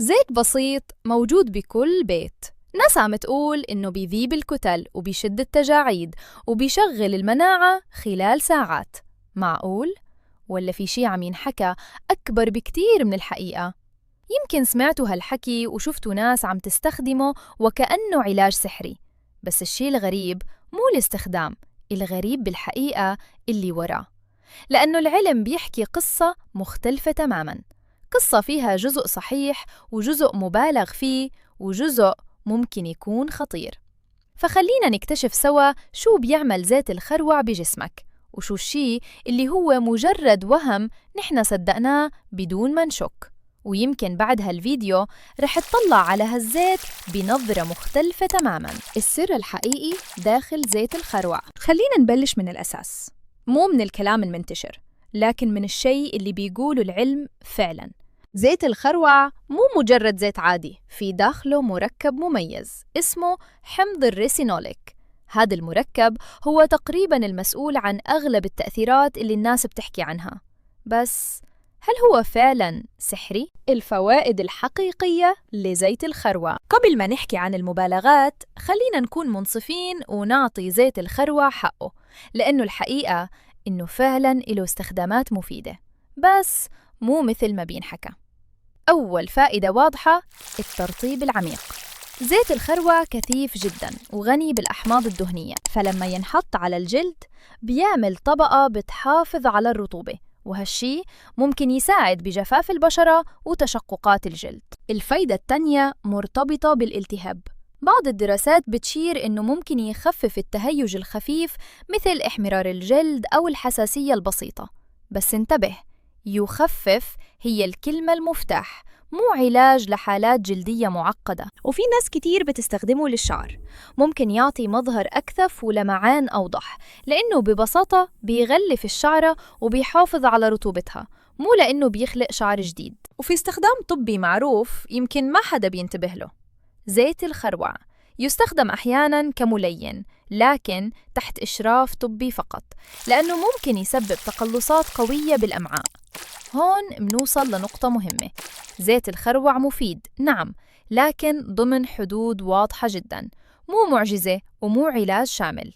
زيت بسيط موجود بكل بيت. ناس عم تقول إنه بيذيب الكتل وبيشد التجاعيد وبيشغل المناعة خلال ساعات. معقول؟ ولا في شي عم ينحكى أكبر بكتير من الحقيقة؟ يمكن سمعتوا هالحكي وشفتوا ناس عم تستخدمه وكأنه علاج سحري، بس الشي الغريب مو الاستخدام، الغريب بالحقيقة اللي وراه. لأنه العلم بيحكي قصة مختلفة تماماً، قصة فيها جزء صحيح وجزء مبالغ فيه وجزء ممكن يكون خطير. فخلينا نكتشف سوا شو بيعمل زيت الخروع بجسمك، وشو الشي اللي هو مجرد وهم نحن صدقناه بدون ما نشك. ويمكن بعد هالفيديو رح تطلع على هالزيت بنظرة مختلفة تماماً. السر الحقيقي داخل زيت الخروع. خلينا نبلش من الأساس، مو من الكلام المنتشر، لكن من الشيء اللي بيقوله العلم فعلاً. زيت الخروع مو مجرد زيت عادي، في داخله مركب مميز اسمه حمض الريسينوليك. هذا المركب هو تقريباً المسؤول عن أغلب التأثيرات اللي الناس بتحكي عنها. بس هل هو فعلاً سحري؟ الفوائد الحقيقية لزيت الخروع. قبل ما نحكي عن المبالغات، خلينا نكون منصفين ونعطي زيت الخروع حقه، لأنه الحقيقة إنه فعلاً له استخدامات مفيدة، بس مو مثل ما بينحكى. أول فائدة واضحة، الترطيب العميق. زيت الخروع كثيف جداً وغني بالأحماض الدهنية، فلما ينحط على الجلد بيعمل طبقة بتحافظ على الرطوبة، وهالشي ممكن يساعد بجفاف البشرة وتشققات الجلد. الفايدة الثانية مرتبطة بالالتهاب. بعض الدراسات بتشير إنه ممكن يخفف التهيج الخفيف مثل إحمرار الجلد أو الحساسية البسيطة. بس انتبه، يخفف هي الكلمة المفتاح، مو علاج لحالات جلدية معقدة. وفي ناس كتير بتستخدمه للشعر، ممكن يعطي مظهر أكثف ولمعان أوضح، لأنه ببساطة بيغلف الشعرة وبيحافظ على رطوبتها، مو لأنه بيخلق شعر جديد. وفي استخدام طبي معروف يمكن ما حدا بينتبه له، زيت الخروع يستخدم أحياناً كملين، لكن تحت إشراف طبي فقط، لأنه ممكن يسبب تقلصات قوية بالأمعاء. هون منوصل لنقطة مهمة، زيت الخروع مفيد نعم، لكن ضمن حدود واضحة جداً، مو معجزة ومو علاج شامل.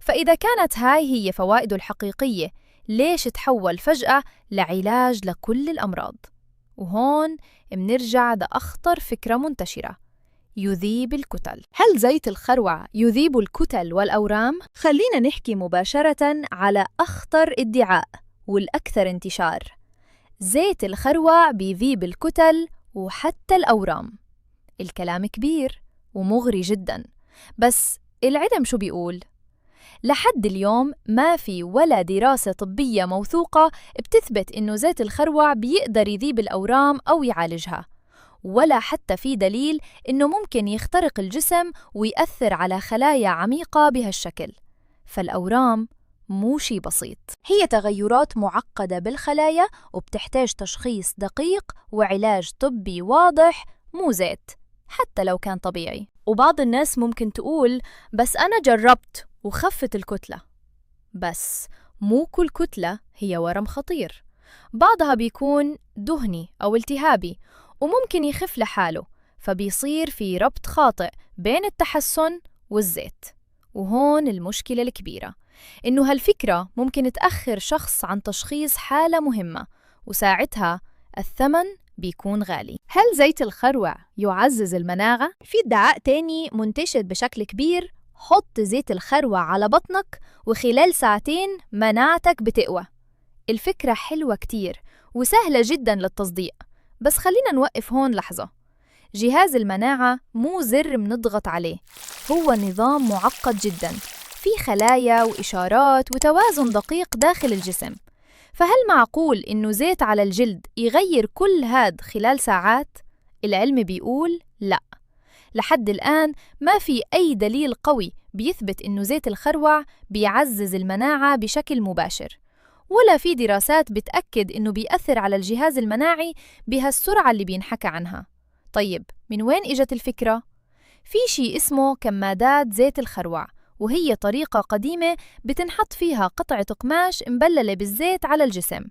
فإذا كانت هاي هي فوائده الحقيقية، ليش تحول فجأة لعلاج لكل الأمراض؟ وهون منرجع لأخطر فكرة منتشرة، يذيب الكتل. هل زيت الخروع يذيب الكتل والأورام؟ خلينا نحكي مباشرة على أخطر ادعاء والأكثر انتشار. زيت الخروع بيذيب الكتل وحتى الأورام. الكلام كبير ومغري جدا، بس العلم شو بيقول؟ لحد اليوم ما في ولا دراسة طبية موثوقة بتثبت إنه زيت الخروع بيقدر يذيب الأورام أو يعالجها، ولا حتى في دليل إنه ممكن يخترق الجسم ويأثر على خلايا عميقة بهالشكل. فالأورام مو شي بسيط، هي تغيرات معقدة بالخلايا وبتحتاج تشخيص دقيق وعلاج طبي واضح، مو زيت حتى لو كان طبيعي. وبعض الناس ممكن تقول بس أنا جربت وخفت الكتلة. بس مو كل كتلة هي ورم خطير، بعضها بيكون دهني أو التهابي وممكن يخف لحاله، فبيصير في ربط خاطئ بين التحسن والزيت. وهون المشكلة الكبيرة، إنه هالفكرة ممكن تأخر شخص عن تشخيص حالة مهمة، وساعتها الثمن بيكون غالي. هل زيت الخروع يعزز المناعة؟ في ادعاء تاني منتشر بشكل كبير، حط زيت الخروع على بطنك وخلال ساعتين مناعتك بتقوى. الفكرة حلوة كتير وسهلة جدا للتصديق، بس خلينا نوقف هون لحظة. جهاز المناعة مو زر منضغط عليه، هو نظام معقد جدا، في خلايا وإشارات وتوازن دقيق داخل الجسم. فهل معقول إنه زيت على الجلد يغير كل هاد خلال ساعات؟ العلم بيقول لا، لحد الآن ما في أي دليل قوي بيثبت إنه زيت الخروع بيعزز المناعة بشكل مباشر، ولا في دراسات بتأكد إنه بيأثر على الجهاز المناعي بهالسرعة اللي بينحكى عنها. طيب من وين إجت الفكرة؟ في شيء اسمه كمادات زيت الخروع، وهي طريقة قديمة بتنحط فيها قطعة قماش مبللة بالزيت على الجسم.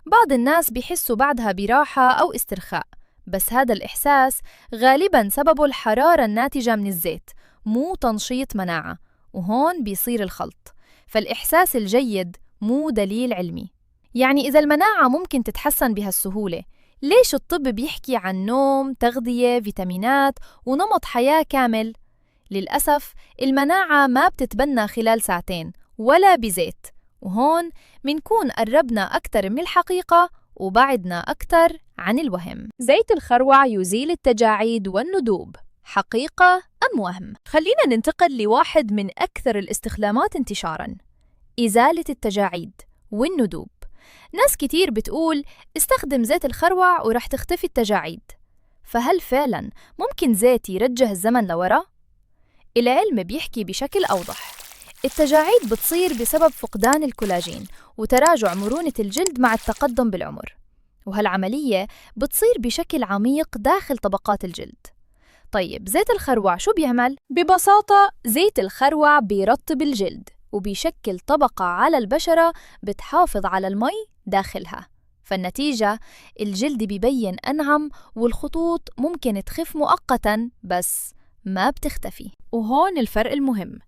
بعض الناس بيحسوا بعدها براحة أو استرخاء، بس هذا الإحساس غالباً سببه الحرارة الناتجة من الزيت، مو تنشيط مناعة، وهون بيصير الخلط. فالإحساس الجيد مو دليل علمي. يعني إذا المناعة ممكن تتحسن بهالسهولة، ليش الطب بيحكي عن نوم، تغذية، فيتامينات ونمط حياة كامل؟ للأسف المناعة ما بتتبنى خلال ساعتين ولا بزيت، وهون منكون قربنا أكتر من الحقيقة وبعدنا أكتر عن الوهم. زيت الخروع يزيل التجاعيد والندوب، حقيقة أم وهم؟ خلينا ننتقل لواحد من أكثر الاستخدامات انتشاراً، إزالة التجاعيد والندوب. ناس كتير بتقول استخدم زيت الخروع ورح تختفي التجاعيد، فهل فعلاً ممكن زيت يرجع الزمن لورا؟ العلم بيحكي بشكل أوضح. التجاعيد بتصير بسبب فقدان الكولاجين وتراجع مرونة الجلد مع التقدم بالعمر، وهالعملية بتصير بشكل عميق داخل طبقات الجلد. طيب زيت الخروع شو بيعمل؟ ببساطة زيت الخروع بيرطب الجلد وبيشكل طبقة على البشرة بتحافظ على المي داخلها، فالنتيجة الجلد بيبين أنعم والخطوط ممكن تخف مؤقتاً بس ما بتختفي. وهون الفرق المهم،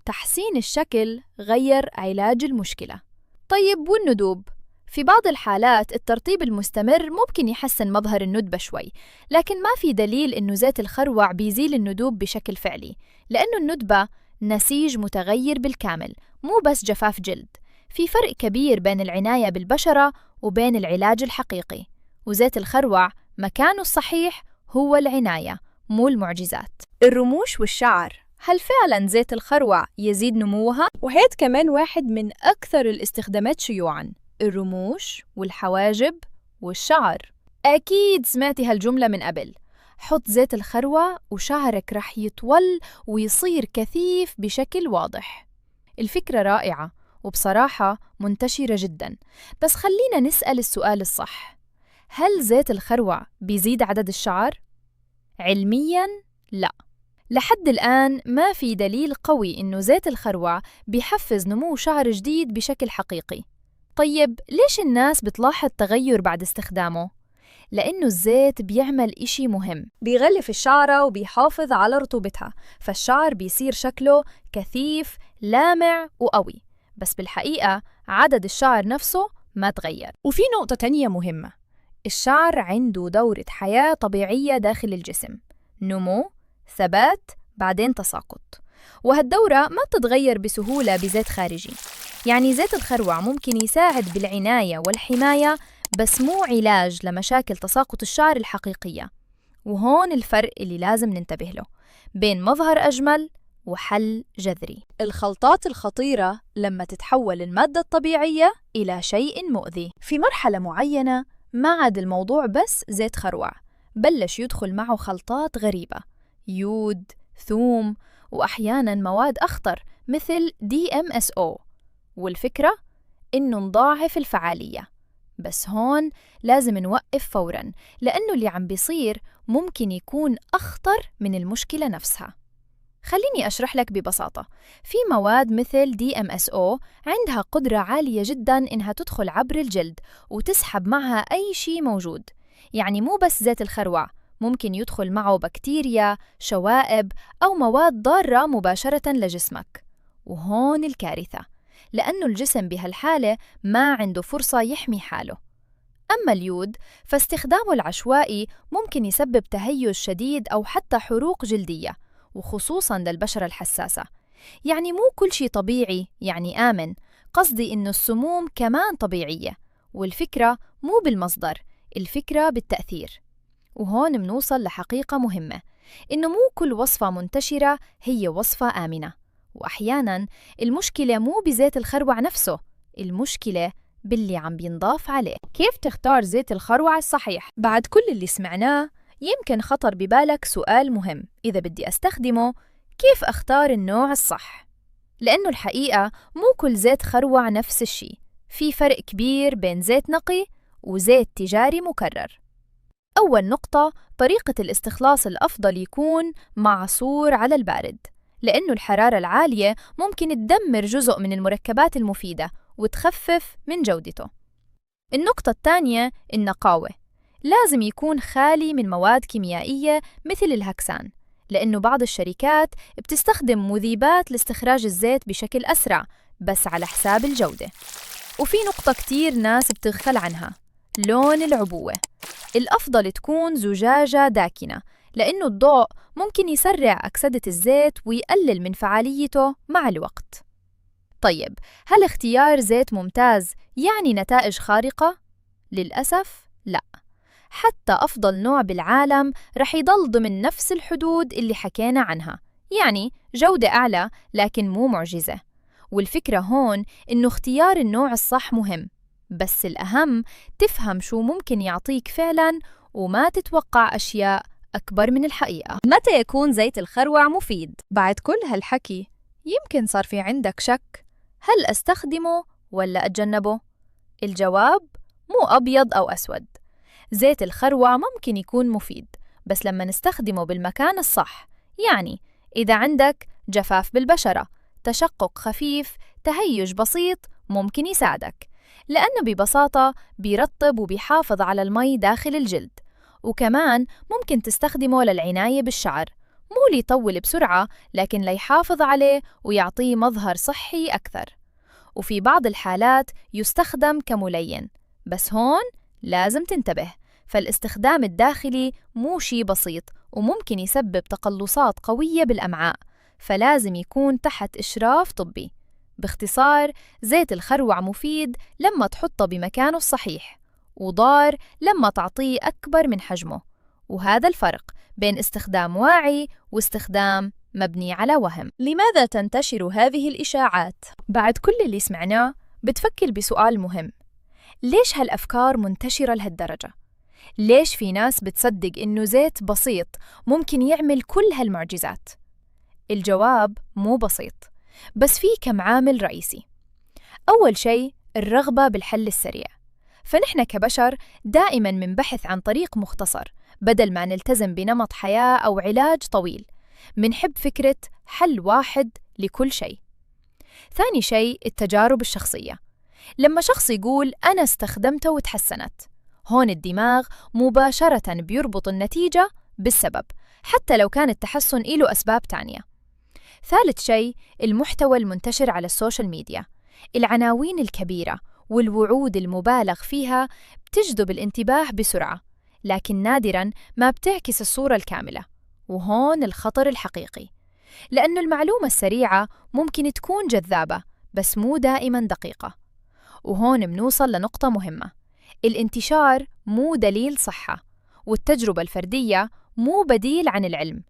تحسين الشكل غير علاج المشكلة. طيب والندوب؟ في بعض الحالات الترطيب المستمر ممكن يحسن مظهر الندبة شوي، لكن ما في دليل إنه زيت الخروع بيزيل الندوب بشكل فعلي، لأنه الندبة نسيج متغير بالكامل، مو بس جفاف جلد. في فرق كبير بين العناية بالبشرة وبين العلاج الحقيقي، وزيت الخروع مكانه الصحيح هو العناية مو المعجزات. الرموش والشعر، هل فعلاً زيت الخروع يزيد نموها؟ وهيد كمان واحد من أكثر الاستخدامات شيوعاً، الرموش والحواجب والشعر. أكيد سمعتي هالجملة من قبل، حط زيت الخروع وشعرك رح يطول ويصير كثيف بشكل واضح. الفكرة رائعة وبصراحة منتشرة جداً، بس خلينا نسأل السؤال الصح، هل زيت الخروع بيزيد عدد الشعر؟ علمياً لا، لحد الآن ما في دليل قوي إنه زيت الخروع بيحفز نمو شعر جديد بشكل حقيقي. طيب ليش الناس بتلاحظ تغير بعد استخدامه؟ لأنه الزيت بيعمل إشي مهم، بيغلف الشعرة وبيحافظ على رطوبتها، فالشعر بيصير شكله كثيف لامع وقوي، بس بالحقيقة عدد الشعر نفسه ما تغير. وفي نقطة تانية مهمة، الشعر عنده دورة حياة طبيعية داخل الجسم، نمو، ثبات، بعدين تساقط، وهالدورة ما بتتغير بسهولة بزيت خارجي. يعني زيت الخروع ممكن يساعد بالعناية والحماية، بس مو علاج لمشاكل تساقط الشعر الحقيقية. وهون الفرق اللي لازم ننتبه له بين مظهر أجمل وحل جذري. الخلطات الخطيرة لما تتحول المادة الطبيعية إلى شيء مؤذي. في مرحلة معينة ما عاد الموضوع بس زيت خروع، بلش يدخل معه خلطات غريبة، يود، ثوم، وأحياناً مواد أخطر مثل DMSO، والفكرة إنه نضاعف الفعالية. بس هون لازم نوقف فوراً، لأنه اللي عم بيصير ممكن يكون أخطر من المشكلة نفسها. خليني أشرح لك ببساطة، في مواد مثل DMSO عندها قدرة عالية جداً إنها تدخل عبر الجلد وتسحب معها أي شيء موجود. يعني مو بس زيت الخروع، ممكن يدخل معه بكتيريا، شوائب، أو مواد ضارة مباشرة لجسمك. وهون الكارثة، لأنه الجسم بهالحالة ما عنده فرصة يحمي حاله. أما اليود فاستخدامه العشوائي ممكن يسبب تهيج شديد أو حتى حروق جلدية، وخصوصاً للبشرة الحساسة. يعني مو كل شيء طبيعي يعني آمن، قصدي إنه السموم كمان طبيعية، والفكرة مو بالمصدر، الفكرة بالتأثير. وهون منوصل لحقيقة مهمة، إنه مو كل وصفة منتشرة هي وصفة آمنة، وأحياناً المشكلة مو بزيت الخروع نفسه، المشكلة باللي عم بينضاف عليه. كيف تختار زيت الخروع الصحيح؟ بعد كل اللي سمعناه يمكن خطر ببالك سؤال مهم، إذا بدي أستخدمه كيف أختار النوع الصح؟ لأنه الحقيقة مو كل زيت خروع نفس الشيء، في فرق كبير بين زيت نقي وزيت تجاري مكرر. أول نقطة، طريقة الاستخلاص الأفضل يكون معصور على البارد، لأنه الحرارة العالية ممكن تدمر جزء من المركبات المفيدة وتخفف من جودته. النقطة الثانية، النقاوة. لازم يكون خالي من مواد كيميائية مثل الهكسان، لأنه بعض الشركات بتستخدم مذيبات لاستخراج الزيت بشكل أسرع بس على حساب الجودة. وفي نقطة كتير ناس بتغفل عنها، لون العبوة. الأفضل تكون زجاجة داكنة، لأنه الضوء ممكن يسرع أكسدة الزيت ويقلل من فعاليته مع الوقت. طيب، هل اختيار زيت ممتاز يعني نتائج خارقة؟ للأسف لا، حتى أفضل نوع بالعالم رح يضل ضمن نفس الحدود اللي حكينا عنها، يعني جودة أعلى لكن مو معجزة. والفكرة هون إنه اختيار النوع الصح مهم، بس الأهم تفهم شو ممكن يعطيك فعلاً وما تتوقع أشياء أكبر من الحقيقة. متى يكون زيت الخروع مفيد؟ بعد كل هالحكي يمكن صار في عندك شك، هل أستخدمه ولا أتجنبه؟ الجواب مو أبيض أو أسود. زيت الخروع ممكن يكون مفيد بس لما نستخدمه بالمكان الصح، يعني إذا عندك جفاف بالبشرة، تشقق خفيف، تهيج بسيط، ممكن يساعدك، لأنه ببساطة بيرطب وبيحافظ على المي داخل الجلد. وكمان ممكن تستخدمه للعناية بالشعر، مو ليطول بسرعة لكن ليحافظ عليه ويعطيه مظهر صحي أكثر. وفي بعض الحالات يستخدم كملين، بس هون لازم تنتبه، فالاستخدام الداخلي مو شي بسيط وممكن يسبب تقلصات قوية بالأمعاء، فلازم يكون تحت إشراف طبي. باختصار، زيت الخروع مفيد لما تحطه بمكانه الصحيح، وضار لما تعطيه أكبر من حجمه. وهذا الفرق بين استخدام واعي واستخدام مبني على وهم. لماذا تنتشر هذه الإشاعات؟ بعد كل اللي سمعناه بتفكر بسؤال مهم، ليش هالأفكار منتشرة لهالدرجة؟ ليش في ناس بتصدق إنه زيت بسيط ممكن يعمل كل هالمعجزات؟ الجواب مو بسيط، بس في كم عامل رئيسي. أول شيء الرغبة بالحل السريع، فنحن كبشر دائماً منبحث عن طريق مختصر بدل ما نلتزم بنمط حياة أو علاج طويل. منحب فكرة حل واحد لكل شيء. ثاني شيء التجارب الشخصية، لما شخص يقول أنا استخدمته وتحسنت، هون الدماغ مباشرة بيربط النتيجة بالسبب حتى لو كان التحسن له أسباب تانية. ثالث شيء المحتوى المنتشر على السوشيال ميديا، العناوين الكبيرة والوعود المبالغ فيها بتجذب الانتباه بسرعة، لكن نادراً ما بتعكس الصورة الكاملة. وهون الخطر الحقيقي، لأن المعلومة السريعة ممكن تكون جذابة بس مو دائماً دقيقة. وهون بنوصل لنقطة مهمة، الانتشار مو دليل صحة، والتجربة الفردية مو بديل عن العلم،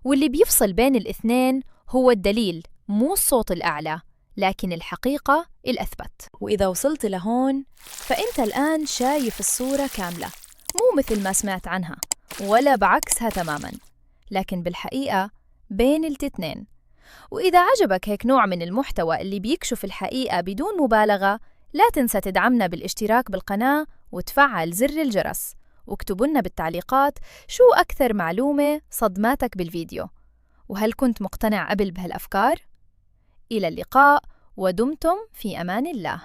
واللي بيفصل بين الاثنين هو الدليل مو الصوت الأعلى لكن الحقيقة الأثبت. وإذا وصلت لهون فأنت الآن شايف الصورة كاملة، مو مثل ما سمعت عنها ولا بعكسها تماماً، لكن بالحقيقة بين الاثنين. وإذا عجبك هيك نوع من المحتوى اللي بيكشف الحقيقة بدون مبالغة، لا تنسى تدعمنا بالاشتراك بالقناة وتفعل زر الجرس، واكتبوا لنا بالتعليقات شو أكثر معلومة صدماتك بالفيديو، وهل كنت مقتنع قبل بهالأفكار؟ إلى اللقاء ودمتم في أمان الله.